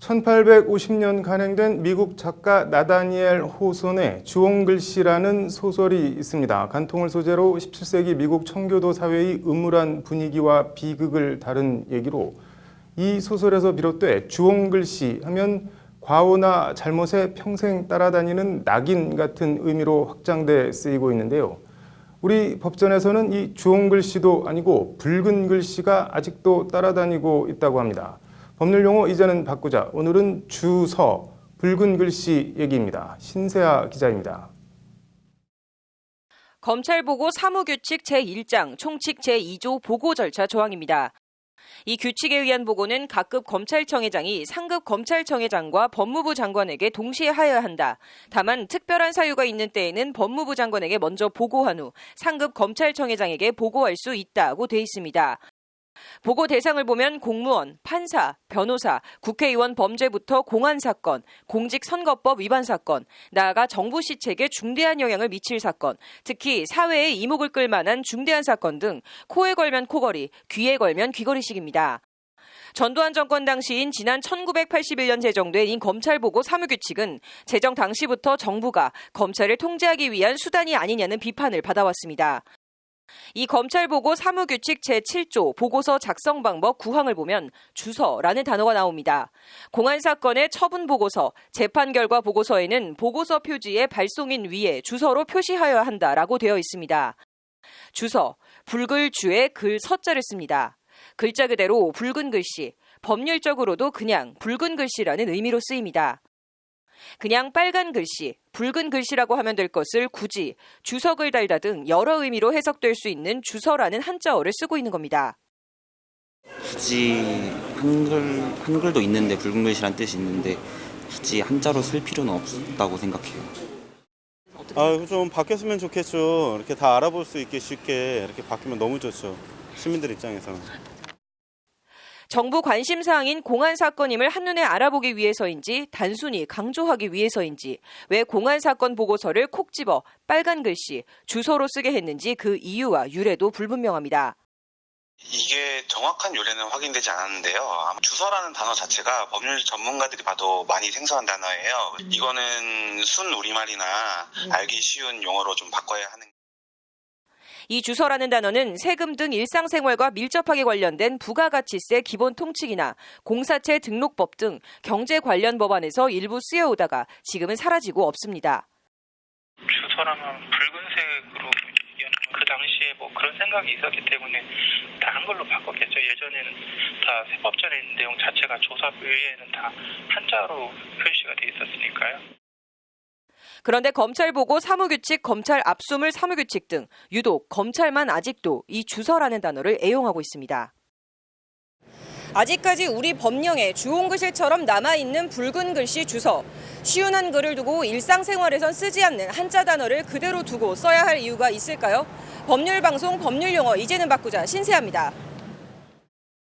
1850년 간행된 미국 작가 나다니엘 호손의 주홍글씨라는 소설이 있습니다. 간통을 소재로 17세기 미국 청교도 사회의 음울한 분위기와 비극을 다룬 얘기로 이 소설에서 비롯돼 주홍글씨 하면 과오나 잘못에 평생 따라다니는 낙인 같은 의미로 확장돼 쓰이고 있는데요. 우리 법전에서는 이 주홍글씨도 아니고 붉은 글씨가 아직도 따라다니고 있다고 합니다. 법률 용어 이제는 바꾸자. 오늘은 주서, 붉은 글씨 얘기입니다. 신세아 기자입니다. 검찰보고 사무규칙 제1장 총칙 제2조 보고 절차 조항입니다. 이 규칙에 의한 보고는 각급 검찰청장이 상급 검찰청장과 법무부 장관에게 동시에 하여야 한다. 다만 특별한 사유가 있는 때에는 법무부 장관에게 먼저 보고한 후 상급 검찰청장에게 보고할 수 있다고 돼 있습니다. 보고 대상을 보면 공무원, 판사, 변호사, 국회의원 범죄부터 공안사건, 공직선거법 위반 사건, 나아가 정부 시책에 중대한 영향을 미칠 사건, 특히 사회의 이목을 끌 만한 중대한 사건 등 코에 걸면 코걸이, 귀에 걸면 귀걸이식입니다. 전두환 정권 당시인 지난 1981년 제정된 이 검찰보고 사무규칙은 제정 당시부터 정부가 검찰을 통제하기 위한 수단이 아니냐는 비판을 받아왔습니다. 이 검찰보고 사무규칙 제7조 보고서 작성 방법 9항을 보면 주서라는 단어가 나옵니다. 공안사건의 처분보고서, 재판결과 보고서에는 보고서 표지의 발송인 위에 주서로 표시하여야 한다라고 되어 있습니다. 주서, 붉을 주에 글 서자를 씁니다. 글자 그대로 붉은 글씨, 법률적으로도 그냥 붉은 글씨라는 의미로 쓰입니다. 그냥 빨간 글씨, 붉은 글씨라고 하면 될 것을 굳이 주석을 달다 등 여러 의미로 해석될 수 있는 주서라는 한자어를 쓰고 있는 겁니다. 굳이 한글도 있는데 붉은 글씨란 뜻이 있는데 굳이 한자로 쓸 필요는 없다고 생각해요. 좀 바뀌었으면 좋겠죠. 이렇게 다 알아볼 수 있게 쉽게 이렇게 바뀌면 너무 좋죠. 시민들 입장에서는. 정부 관심사항인 공안사건임을 한눈에 알아보기 위해서인지 단순히 강조하기 위해서인지 왜 공안사건 보고서를 콕 집어 빨간 글씨, 주소로 쓰게 했는지 그 이유와 유래도 불분명합니다. 이게 정확한 유래는 확인되지 않았는데요. 주서라는 단어 자체가 법률 전문가들이 봐도 많이 생소한 단어예요. 이거는 순 우리말이나 알기 쉬운 용어로 좀 바꿔야 하는. 이 주서라는 단어는 세금 등 일상생활과 밀접하게 관련된 부가가치세 기본 통칙이나 공사체 등록법 등 경제 관련 법안에서 일부 쓰여오다가 지금은 사라지고 없습니다. 주서라면 붉은색으로 그 당시에 그런 생각이 있었기 때문에 다 한글로 바꿨겠죠. 예전에는 다 세법전에 있는 내용 자체가 조사 외에는 다 한자로 표시가 돼 있었으니까요. 그런데 검찰보고 사무규칙, 검찰 압수물 사무규칙 등 유독 검찰만 아직도 이 주서라는 단어를 애용하고 있습니다. 아직까지 우리 법령에 주홍글씨처럼 남아있는 붉은 글씨 주서. 쉬운 한글을 두고 일상생활에선 쓰지 않는 한자 단어를 그대로 두고 써야 할 이유가 있을까요? 법률방송 법률용어 이제는 바꾸자 신세아입니다.